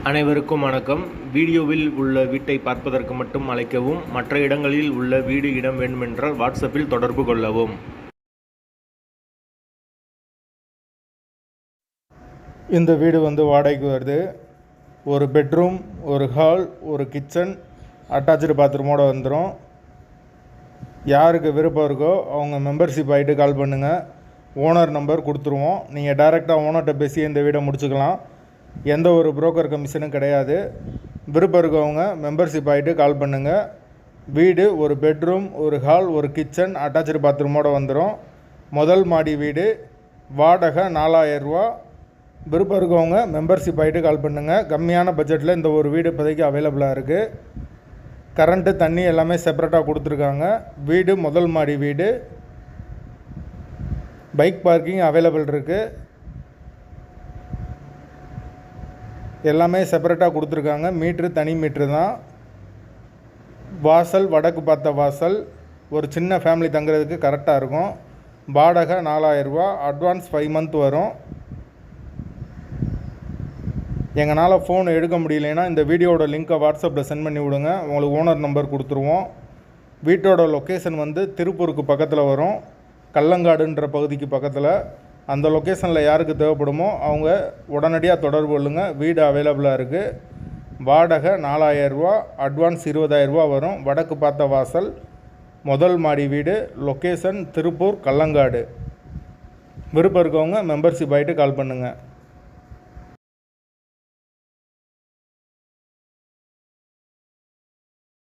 அனைவருக்கும் வணக்கம். வீடியோவில் உள்ள வீட்டை பார்ப்பதற்கு மட்டும் அழைக்கவும். மற்ற இடங்களில் உள்ள வீடு இடம் வேண்டுமென்றால் வாட்ஸ்அப்பில் தொடர்பு கொள்ளவும். இந்த வீடு வாடகைக்கு வருது. ஒரு பெட்ரூம், ஒரு ஹால், ஒரு கிச்சன், அட்டாச்சு பாத்ரூமோடு வந்துடும். யாருக்கு விருப்பம் இருக்கோ அவங்க மெம்பர்ஷிப் ஆகிட்டு கால் பண்ணுங்கள். ஓனர் நம்பர் கொடுத்துருவோம். நீங்கள் டைரெக்டாக ஓனர்கிட்ட பேசி இந்த வீடை முடிச்சுக்கலாம். எந்த ஒரு புரோக்கர் கமிஷனும் கிடையாது. விருப்பம் இருக்கவங்க மெம்பர்ஷிப் ஆகிட்டு கால் பண்ணுங்கள். வீடு ஒரு பெட்ரூம், ஒரு ஹால், ஒரு கிச்சன், அட்டாச்சு பாத்ரூமோடு வந்துடும். முதல் மாடி வீடு. வாடகை 4000 ரூபா. விருப்பம் இருக்கவங்க மெம்பர்ஷிப் ஆகிட்டு கால் பண்ணுங்கள். கம்மியான பட்ஜெட்டில் இந்த ஒரு வீடு இப்போதைக்கு அவைலபிளாக இருக்குது. கரண்ட்டு, தண்ணி எல்லாமே செப்பரேட்டாக கொடுத்துருக்காங்க. வீடு முதல் மாடி வீடு. பைக் பார்க்கிங் அவைலபிள் இருக்குது. எல்லாமே செப்பரேட்டாக கொடுத்துருக்காங்க. மீட்ரு தனி மீட்ரு தான். வாசல் வடக்கு பார்த்த வாசல். ஒரு சின்ன ஃபேமிலி தங்குறதுக்கு கரெக்டாக இருக்கும். வாடகை 4000 ரூபா. அட்வான்ஸ் 5 மந்த் வரும். எங்களால் ஃபோன் எடுக்க முடியலைன்னா இந்த வீடியோட லிங்க்கை வாட்ஸ்அப்பில் சென்ட் பண்ணி விடுங்க. உங்களுக்கு ஓனர் நம்பர் கொடுத்துருவோம். வீட்டோட லொக்கேஷன் திருப்பூருக்கு பக்கத்தில் வரும். கல்லங்காடுன்ற பகுதிக்கு பக்கத்தில். அந்த லொக்கேஷனில் யாருக்கு தேவைப்படுமோ அவங்க உடனடியாக தொடர்பு கொள்ளுங்கள். வீடு அவைலபிளாக இருக்குது. வாடகை 4000 ரூபா. அட்வான்ஸ் 20000 ரூபா வரும். வடக்கு பார்த்த வாசல். முதல் மாடி வீடு. லொக்கேஷன் திருப்பூர் கல்லங்காடு. விருப்பம் இருக்கவங்க மெம்பர்ஷிப் ஆகிட்டு கால் பண்ணுங்கள்.